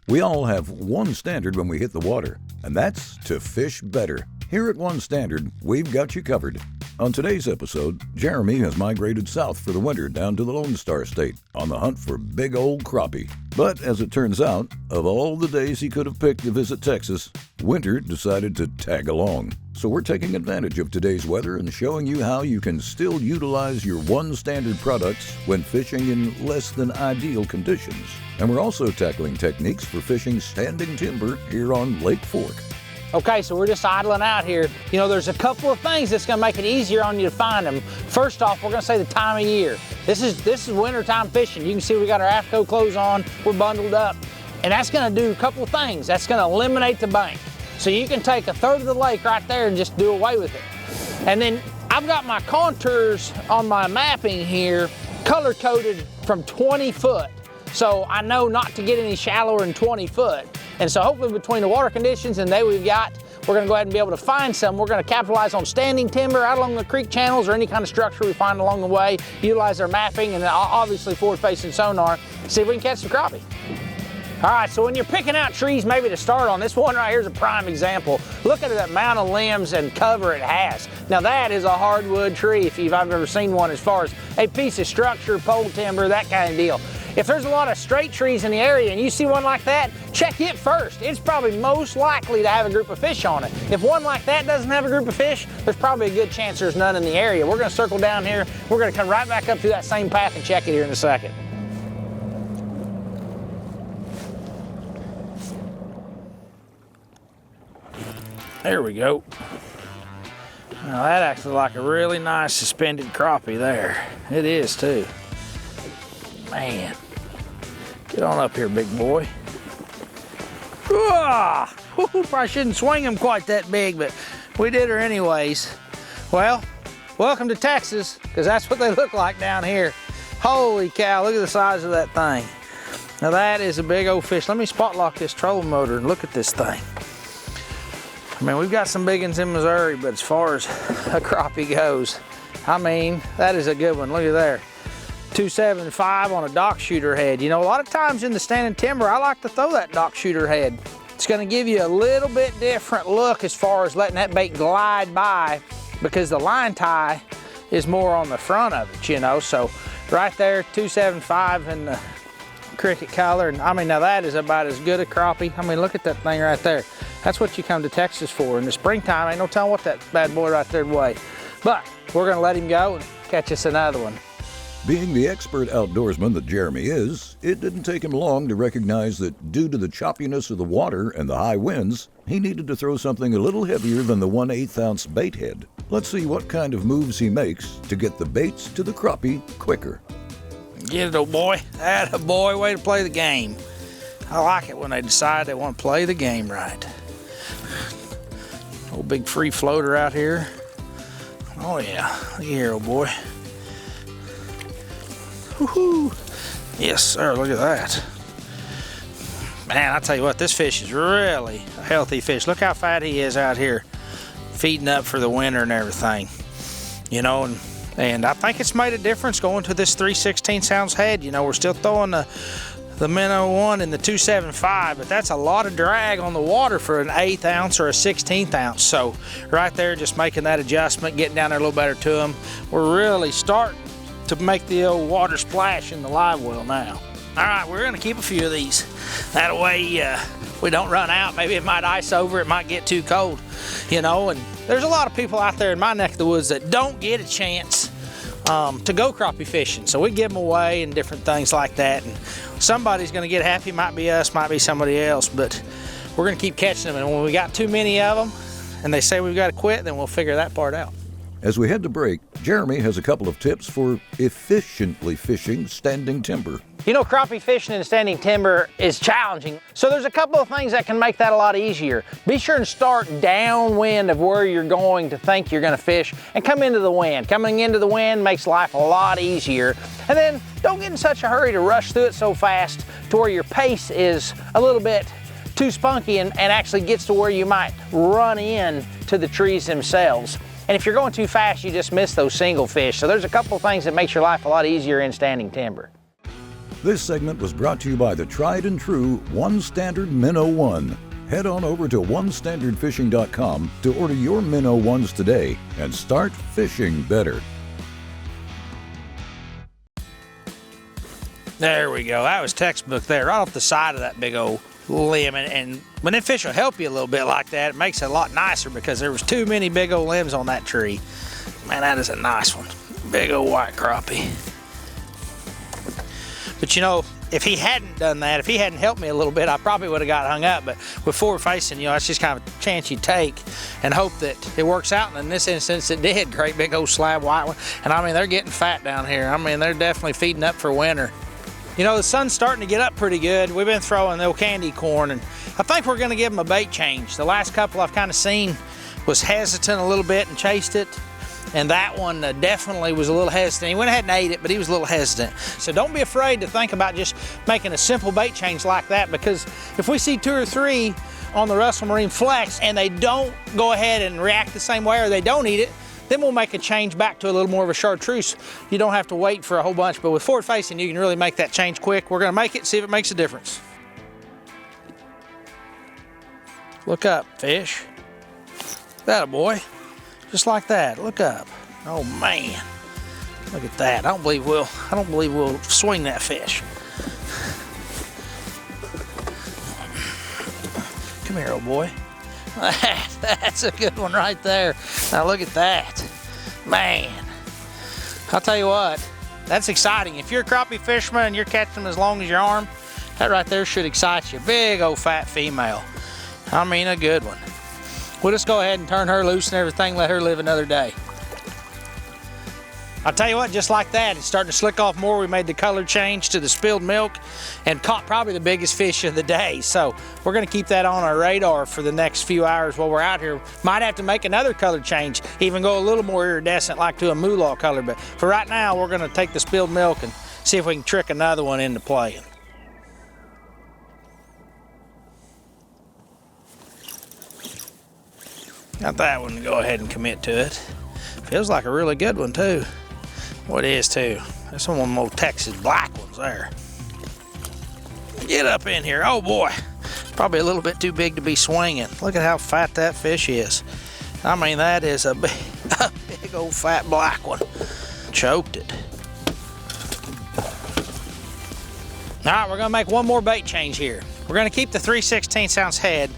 We all have one standard when we hit the water, and that's to fish better. Here at One Standard, we've got you covered. On today's episode, Jeremy has migrated south for the winter down to the Lone Star State on the hunt for big old crappie. But as it turns out, of all the days he could have picked to visit Texas, winter decided to tag along. So we're taking advantage of today's weather and showing you how you can still utilize your One Standard products when fishing in less than ideal conditions. And we're also tackling techniques for fishing standing timber here on Lake Fork. Okay, so we're just idling out here. You know, there's a couple of things that's gonna make it easier on you to find them. First off, we're gonna say the time of year. This is wintertime fishing. You can see we got our AFCO clothes on, we're bundled up, and that's gonna do a couple of things. That's gonna eliminate the bank. So you can take a third of the lake right there and just do away with it. And then I've got my contours on my mapping here color coded from 20 foot. So I know not to get any shallower than 20 foot. And so hopefully between the water conditions and they we've got, we're gonna go ahead and be able to find some. We're gonna capitalize on standing timber out along the creek channels or any kind of structure we find along the way, utilize our mapping and obviously forward-facing sonar, see if we can catch some crappie. All right, so when you're picking out trees maybe to start on, this one right here is a prime example. Look at the amount of limbs and cover it has. Now that is a hardwood tree if I've ever seen one, as far as a piece of structure, pole timber, that kind of deal. If there's a lot of straight trees in the area and you see one like that, check it first. It's probably most likely to have a group of fish on it. If one like that doesn't have a group of fish, there's probably a good chance there's none in the area. We're gonna circle down here. We're gonna come right back up through that same path and check it here in a second. There we go. Now that acts like a really nice suspended crappie there. It is too. Man. Get on up here, big boy. Probably shouldn't swing them quite that big, but we did her anyways. Well, welcome to Texas, because that's what they look like down here. Holy cow, look at the size of that thing. Now that is a big old fish. Let me spot lock this trolling motor and look at this thing. I mean, we've got some big ones in Missouri, but as far as a crappie goes, I mean, that is a good one. Look at there. 275 on a dock shooter head. You know, a lot of times in the standing timber, I like to throw that dock shooter head. It's gonna give you a little bit different look as far as letting that bait glide by, because the line tie is more on the front of it, you know. So right there, 275 in the cricket color. And I mean, now that is about as good a crappie. I mean, look at that thing right there. That's what you come to Texas for. In the springtime, ain't no telling what that bad boy right there would weigh. But we're gonna let him go and catch us another one. Being the expert outdoorsman that Jeremy is, it didn't take him long to recognize that due to the choppiness of the water and the high winds, he needed to throw something a little heavier than the 1/8 ounce bait head. Let's see what kind of moves he makes to get the baits to the crappie quicker. Get it, old boy. Atta boy, way to play the game. I like it when they decide they want to play the game right. Old big free floater out here. Oh yeah, look here, old boy. Woohoo! Yes, sir, look at that. Man, I tell you what, this fish is really a healthy fish. Look how fat he is out here, feeding up for the winter and everything. You know, and I think it's made a difference going to this 3/16 ounce head. You know, we're still throwing the minnow one and the 275, but that's a lot of drag on the water for an 1/8 ounce or a 1/16 ounce. So right there, just making that adjustment, getting down there a little better to them. We're really starting to make the old water splash in the live well now. All right, we're gonna keep a few of these. That way we don't run out. Maybe it might ice over, it might get too cold, you know, and there's a lot of people out there in my neck of the woods that don't get a chance to go crappie fishing. So we give them away and different things like that. And somebody's gonna get happy, might be us, might be somebody else, but we're gonna keep catching them. And when we got too many of them and they say we've got to quit, then we'll figure that part out. As we head to break, Jeremy has a couple of tips for efficiently fishing standing timber. You know, crappie fishing in standing timber is challenging, so there's a couple of things that can make that a lot easier. Be sure and start downwind of where you're going to think you're gonna fish and come into the wind. Coming into the wind makes life a lot easier. And then don't get in such a hurry to rush through it so fast to where your pace is a little bit too spunky and actually gets to where you might run in to the trees themselves. And if you're going too fast, you just miss those single fish. So there's a couple of things that makes your life a lot easier in standing timber. This segment was brought to you by the tried and true One Standard Minnow 1. Head on over to onestandardfishing.com to order your Minnow 1s today and start fishing better. There we go. That was textbook there, right off the side of that big old limb. And when them fish will help you a little bit like that, it makes it a lot nicer because there was too many big old limbs on that tree. Man, that is a nice one. Big old white crappie. But you know, if he hadn't done that, if he hadn't helped me a little bit, I probably would have got hung up. But with forward facing, you know, that's just kind of a chance you take and hope that it works out. And in this instance, it did. Great big old slab white one. And I mean, they're getting fat down here. I mean, they're definitely feeding up for winter. You know, the sun's starting to get up pretty good. We've been throwing the old candy corn, and I think we're going to give them a bait change. The last couple I've kind of seen was hesitant a little bit and chased it. And that one definitely was a little hesitant. He went ahead and ate it, but he was a little hesitant. So don't be afraid to think about just making a simple bait change like that, because if we see 2 or 3 on the Russell Marine Flex and they don't go ahead and react the same way, or they don't eat it, then we'll make a change back to a little more of a chartreuse. You don't have to wait for a whole bunch, but with forward facing, you can really make that change quick. We're gonna make it, see if it makes a difference. Look up, fish. That a boy. Just like that, look up. Oh man, look at that. I don't believe we'll swing that fish. Come here, old boy. That's a good one right there. Now look at that. Man, I'll tell you what, that's exciting. If you're a crappie fisherman and you're catching them as long as your arm, that right there should excite you. Big old fat female. I mean, a good one. We'll just go ahead and turn her loose and everything, let her live another day. I'll tell you what, just like that, it's starting to slick off more. We made the color change to the spilled milk and caught probably the biggest fish of the day. So we're gonna keep that on our radar for the next few hours while we're out here. Might have to make another color change, even go a little more iridescent like to a moolah color. But for right now, we're gonna take the spilled milk and see if we can trick another one into playing. Got that one to go ahead and commit to it. Feels like a really good one too. Well, it is too. There's one of them old Texas black ones there. Get up in here. Oh boy, probably a little bit too big to be swinging. Look at how fat that fish is. I mean, that is a big old fat black one. Choked it. All right, we're gonna make one more bait change here. We're gonna keep the 3/16 ounce head,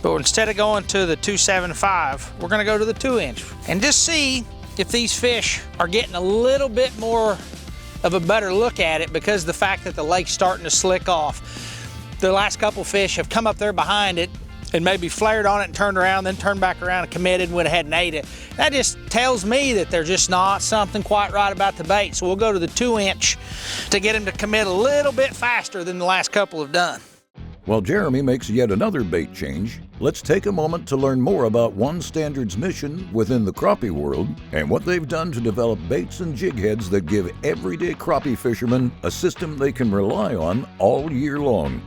but instead of going to the 275, we're gonna go to the 2-inch and just see if these fish are getting a little bit more of a better look at it, because of the fact that the lake's starting to slick off. The last couple fish have come up there behind it and maybe flared on it and turned around, then turned back around and committed, went ahead and ate it. That just tells me that there's just not something quite right about the bait. So we'll go to the 2-inch to get them to commit a little bit faster than the last couple have done. While Jeremy makes yet another bait change, let's take a moment to learn more about One Standard's mission within the crappie world and what they've done to develop baits and jig heads that give everyday crappie fishermen a system they can rely on all year long.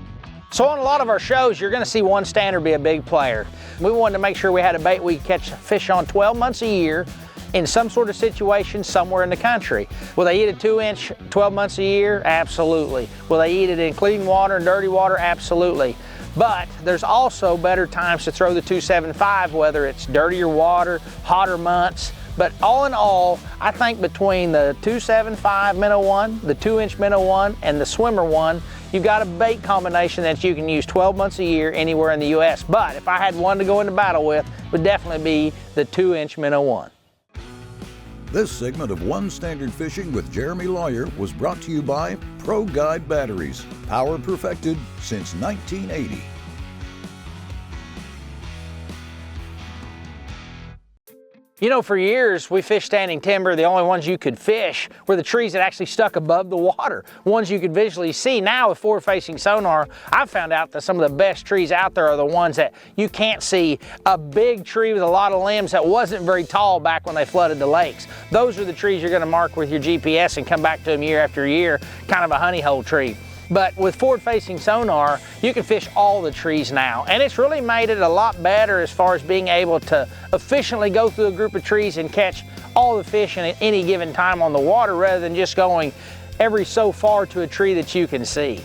So on a lot of our shows, you're gonna see One Standard be a big player. We wanted to make sure we had a bait we could catch fish on 12 months a year in some sort of situation somewhere in the country. Will they eat a 2-inch 12 months a year? Absolutely. Will they eat it in clean water and dirty water? Absolutely. But there's also better times to throw the 275, whether it's dirtier water, hotter months. But all in all, I think between the 275 minnow 1, the 2-inch minnow 1, and the swimmer 1, you've got a bait combination that you can use 12 months a year anywhere in the U.S. But if I had one to go into battle with, it would definitely be the 2-inch minnow 1. This segment of One Standard Fishing with Jeremy Lawyer was brought to you by Pro Guide Batteries, power perfected since 1980. You know, for years, we fished standing timber. The only ones you could fish were the trees that actually stuck above the water, ones you could visually see. Now with forward-facing sonar, I've found out that some of the best trees out there are the ones that you can't see. A big tree with a lot of limbs that wasn't very tall back when they flooded the lakes. Those are the trees you're gonna mark with your GPS and come back to them year after year, kind of a honey hole tree. But with forward-facing sonar, you can fish all the trees now. And it's really made it a lot better as far as being able to efficiently go through a group of trees and catch all the fish at any given time on the water, rather than just going every so far to a tree that you can see.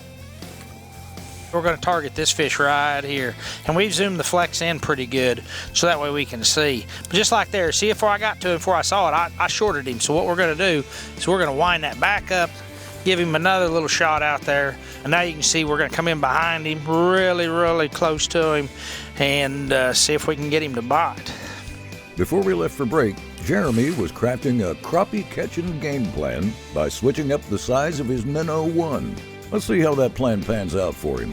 We're going to target this fish right here, and we've zoomed the flex in pretty good so that way we can see. But just like there, see, before I got to him, before I saw it, I shorted him. So what we're going to do is we're going to wind that back up, give him another little shot out there, and now you can see we're going to come in behind him really close to him and see if we can get him to bite. Before we left for break, Jeremy was crafting a crappie catching game plan by switching up the size of his minnow 1. Let's see how that plan pans out for him.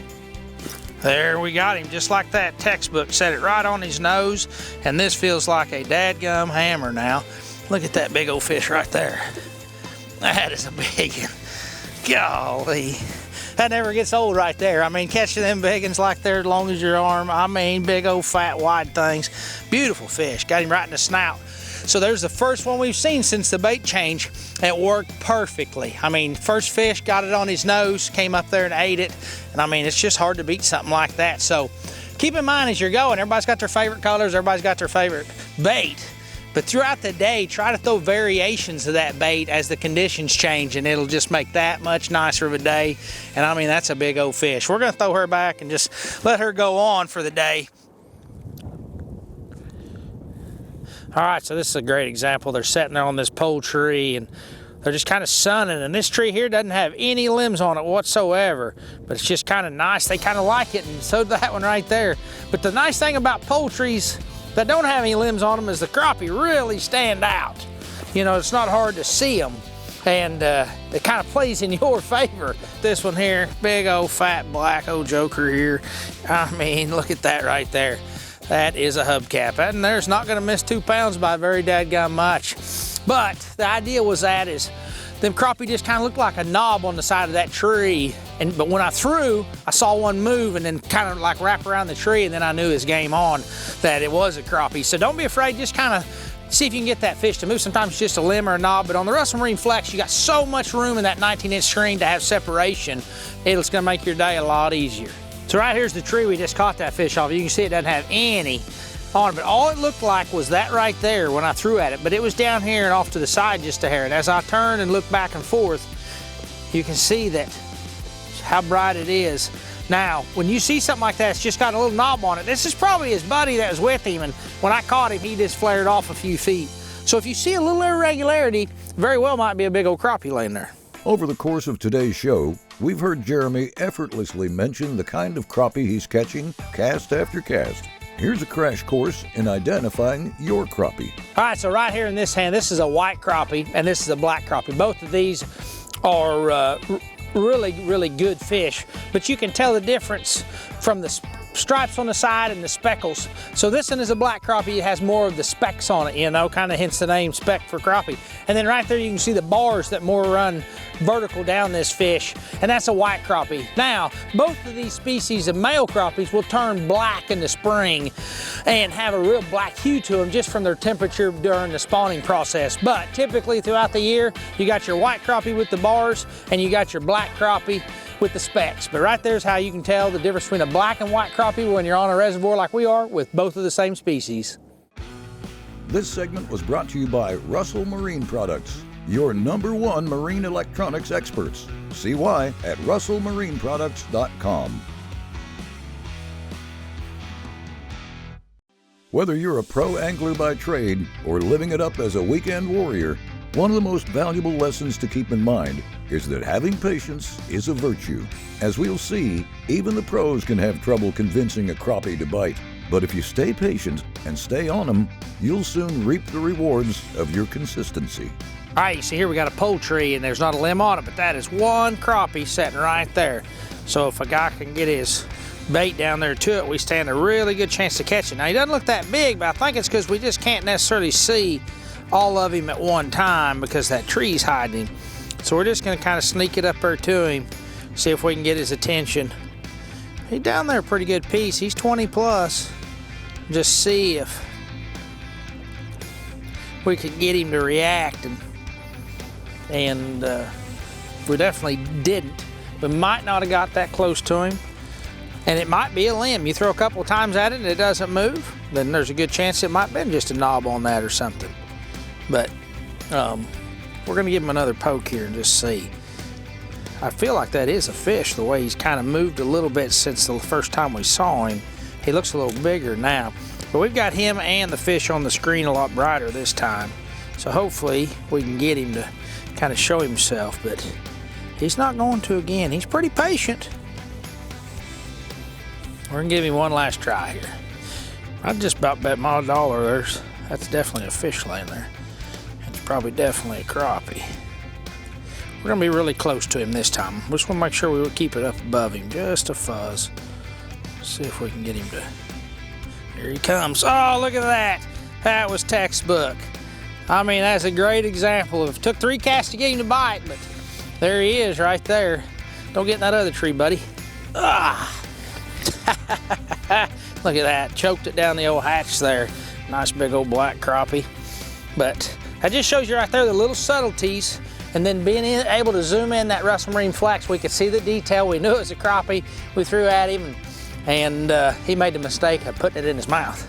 There we got him, just like that textbook, set it right on his nose, and this feels like a dadgum hammer now. Look at that big old fish right there. That is a big one. Golly. That never gets old right there. I mean, catching them big ones like they're as long as your arm. I mean, big old fat wide things. Beautiful fish. Got him right in the snout. So there's the first one we've seen since the bait change. It worked perfectly. I mean, first fish, got it on his nose, came up there and ate it. And I mean, it's just hard to beat something like that. So keep in mind as you're going, everybody's got their favorite colors, everybody's got their favorite bait. But throughout the day, try to throw variations of that bait as the conditions change, and it'll just make that much nicer of a day. And I mean, that's a big old fish. We're gonna throw her back and just let her go on for the day. All right, so this is a great example. They're sitting there on this pole tree and they're just kind of sunning, and this tree here doesn't have any limbs on it whatsoever, but it's just kind of nice. They kind of like it, and so did that one right there. But the nice thing about pole trees that don't have any limbs on them is the crappie really stand out. You know, it's not hard to see them, and it kind of plays in your favor. This one here, big old fat black old joker here. I mean, look at that right there. That is a hubcap, and there's not gonna miss 2 pounds by very dadgum much. But the idea was that is them crappie just kind of looked like a knob on the side of that tree. But when I threw, I saw one move and then kind of like wrap around the tree, and then I knew his game on that it was a crappie. So don't be afraid, just kind of see if you can get that fish to move. Sometimes it's just a limb or a knob, but on the Russell Marine Flex, you got so much room in that 19-inch screen to have separation. It's gonna make your day a lot easier. So right here's the tree we just caught that fish off. You can see it doesn't have any on it, but all it looked like was that right there when I threw at it, but it was down here and off to the side just a hair. And as I turn and look back and forth, you can see that how bright it is. Now, when you see something like that, it's just got a little knob on it. This is probably his buddy that was with him, and when I caught him, he just flared off a few feet. So if you see a little irregularity, very well might be a big old crappie laying there. Over the course of today's show, we've heard Jeremy effortlessly mention the kind of crappie he's catching cast after cast. Here's a crash course in identifying your crappie. All right, so right here in this hand, this is a white crappie and this is a black crappie. Both of these are really good fish, but you can tell the difference from the stripes on the side and the speckles. So this one is a black crappie. It has more of the specks on it, you know, kind of hence the name speck for crappie. And then right there you can see the bars that more run vertical down this fish, and that's a white crappie. Now, both of these species of male crappies will turn black in the spring and have a real black hue to them just from their temperature during the spawning process. But typically throughout the year, you got your white crappie with the bars and you got your black crappie with the specks. But right there's how you can tell the difference between a black and white crappie when you're on a reservoir like we are with both of the same species. This segment was brought to you by Russell Marine Products, your #1 marine electronics experts. See why at russellmarineproducts.com. Whether you're a pro angler by trade or living it up as a weekend warrior, one of the most valuable lessons to keep in mind is that having patience is a virtue. As we'll see, even the pros can have trouble convincing a crappie to bite. But if you stay patient and stay on them, you'll soon reap the rewards of your consistency. All right, you see here we got a pole tree and there's not a limb on it, but that is one crappie sitting right there. So if a guy can get his bait down there to it, we stand a really good chance to catch it. Now he doesn't look that big, but I think it's because we just can't necessarily see all of him at one time because that tree's hiding him. So we're just gonna kind of sneak it up there to him, see if we can get his attention. He's down there a pretty good piece. He's 20 plus. Just see if we could get him to react, and we definitely didn't. We might not have got that close to him, and it might be a limb. You throw a couple times at it and it doesn't move, then there's a good chance it might have been just a knob on that or something. But we're gonna give him another poke here and just see. I feel like that is a fish, the way he's kind of moved a little bit since the first time we saw him. He looks a little bigger now. But we've got him and the fish on the screen a lot brighter this time. So hopefully we can get him to kind of show himself, but he's not going to again. He's pretty patient. We're gonna give him one last try here. I'd just about bet my dollar that's definitely a fish laying there. It's probably definitely a crappie. We're gonna be really close to him this time. We just wanna make sure we keep it up above him, just a fuzz. See if we can get him to, here he comes. Oh, look at that. That was textbook. I mean, that's a great example of, took 3 casts to get him to bite, but there he is right there. Don't get in that other tree, buddy. Ah. Look at that, choked it down the old hatch there. Nice big old black crappie. But that just shows you right there the little subtleties, and then being able to zoom in that Russell Marine Flex, we could see the detail. We knew it was a crappie. We threw at him, and he made the mistake of putting it in his mouth.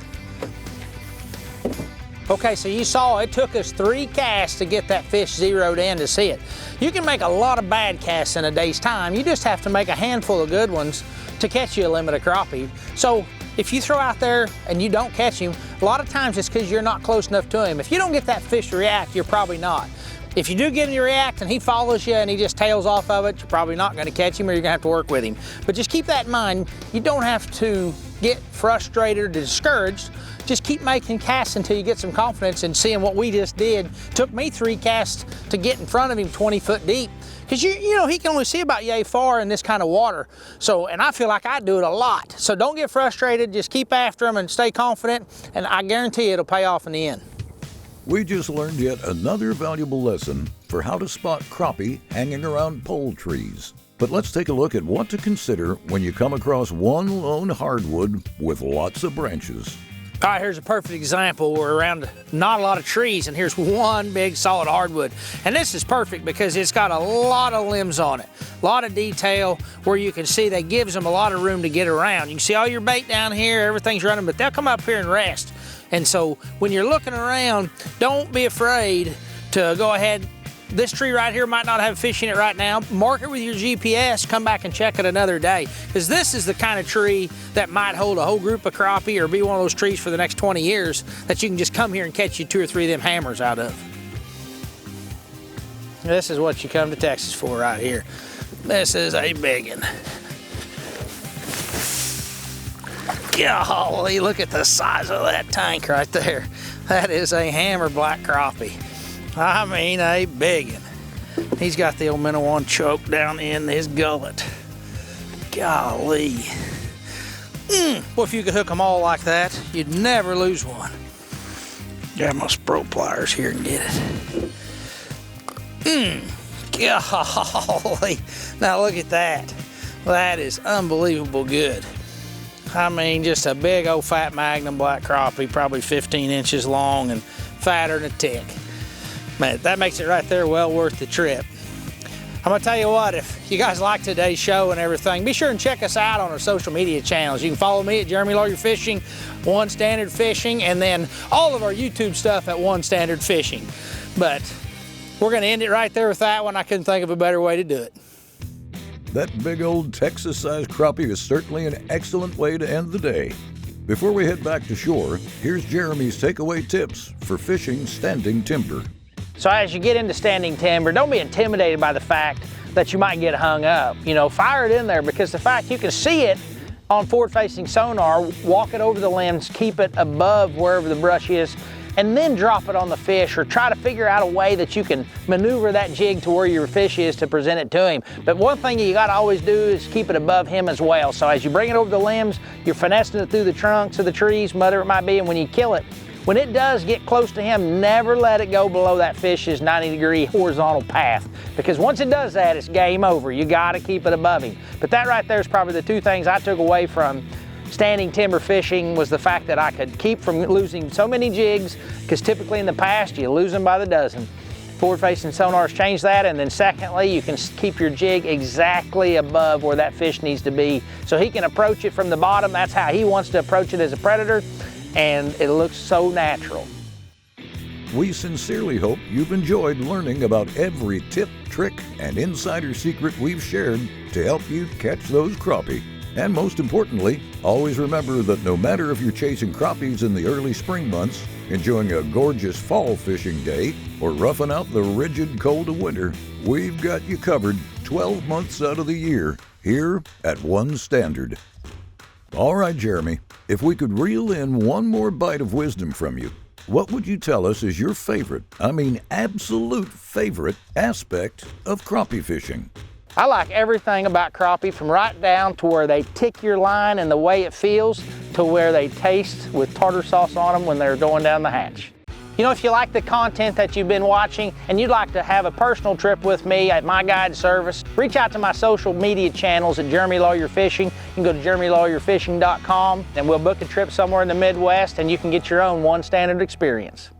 Okay, so you saw it took us 3 casts to get that fish zeroed in to see it. You can make a lot of bad casts in a day's time. You just have to make a handful of good ones to catch you a limit of crappie. So if you throw out there and you don't catch him, a lot of times it's because you're not close enough to him. If you don't get that fish to react, you're probably not. If you do get him to react and he follows you and he just tails off of it, you're probably not going to catch him, or you're going to have to work with him. But just keep that in mind. You don't have to get frustrated or discouraged. Just keep making casts until you get some confidence, and seeing what we just did took me 3 casts to get in front of him 20 foot deep. Because you know, he can only see about yay far in this kind of water. So, and I feel like I do it a lot. So don't get frustrated, just keep after him and stay confident, and I guarantee it'll pay off in the end. We just learned yet another valuable lesson for how to spot crappie hanging around pole trees. But let's take a look at what to consider when you come across one lone hardwood with lots of branches. All right, here's a perfect example. We're around not a lot of trees, and here's one big solid hardwood. And this is perfect because it's got a lot of limbs on it, a lot of detail where you can see that gives them a lot of room to get around. You can see all your bait down here, everything's running, but they'll come up here and rest. And so when you're looking around, don't be afraid to go ahead. This tree right here might not have fish in it right now. Mark it with your GPS, come back and check it another day. Because this is the kind of tree that might hold a whole group of crappie, or be one of those trees for the next 20 years that you can just come here and catch you 2 or 3 of them hammers out of. This is what you come to Texas for right here. This is a big one. Golly, look at the size of that tank right there. That is a hammer black crappie. I mean, a big one. He's got the old minnow one choke down in his gullet. Golly. Well, if you could hook them all like that, you'd never lose one. Grab my Spro pliers here and get it. Golly. Now look at that. That is unbelievable good. I mean, just a big old fat Magnum black crappie, probably 15 inches long and fatter than a tick. Man, that makes it right there well worth the trip. I'm gonna tell you what, if you guys like today's show and everything, be sure and check us out on our social media channels. You can follow me at Jeremy Lawyer Fishing, One Standard Fishing, and then all of our YouTube stuff at One Standard Fishing. But we're gonna end it right there with that one. I couldn't think of a better way to do it. That big old Texas-sized crappie is certainly an excellent way to end the day. Before we head back to shore, here's Jeremy's takeaway tips for fishing standing timber. So as you get into standing timber, don't be intimidated by the fact that you might get hung up. You know, fire it in there, because the fact you can see it on forward-facing sonar, walk it over the limbs, keep it above wherever the brush is, and then drop it on the fish, or try to figure out a way that you can maneuver that jig to where your fish is to present it to him. But one thing you gotta always do is keep it above him as well. So as you bring it over the limbs, you're finessing it through the trunks of the trees, whatever it might be, and when you kill it, when it does get close to him, never let it go below that fish's 90-degree horizontal path, because once it does that, it's game over. You gotta keep it above him. But that right there is probably the 2 things I took away from standing timber fishing, was the fact that I could keep from losing so many jigs, because typically in the past you lose them by the dozen. Forward-facing sonars change that, and then secondly, you can keep your jig exactly above where that fish needs to be, so he can approach it from the bottom. That's how he wants to approach it as a predator, and it looks so natural. we sincerely hope you've enjoyed learning about every tip, trick, and insider secret we've shared to help you catch those crappie. And most importantly, always remember that no matter if you're chasing crappies in the early spring months, enjoying a gorgeous fall fishing day, or roughing out the rigid cold of winter, we've got you covered 12 months out of the year here at One Standard. All right, Jeremy, if we could reel in one more bite of wisdom from you, what would you tell us is your favorite, absolute favorite aspect of crappie fishing? I like everything about crappie, from right down to where they tick your line and the way it feels to where they taste with tartar sauce on them when they're going down the hatch. You know, if you like the content that you've been watching and you'd like to have a personal trip with me at my guide service, reach out to my social media channels at Jeremy Lawyer Fishing. You can go to jeremylawyerfishing.com and we'll book a trip somewhere in the Midwest and you can get your own One Standard experience.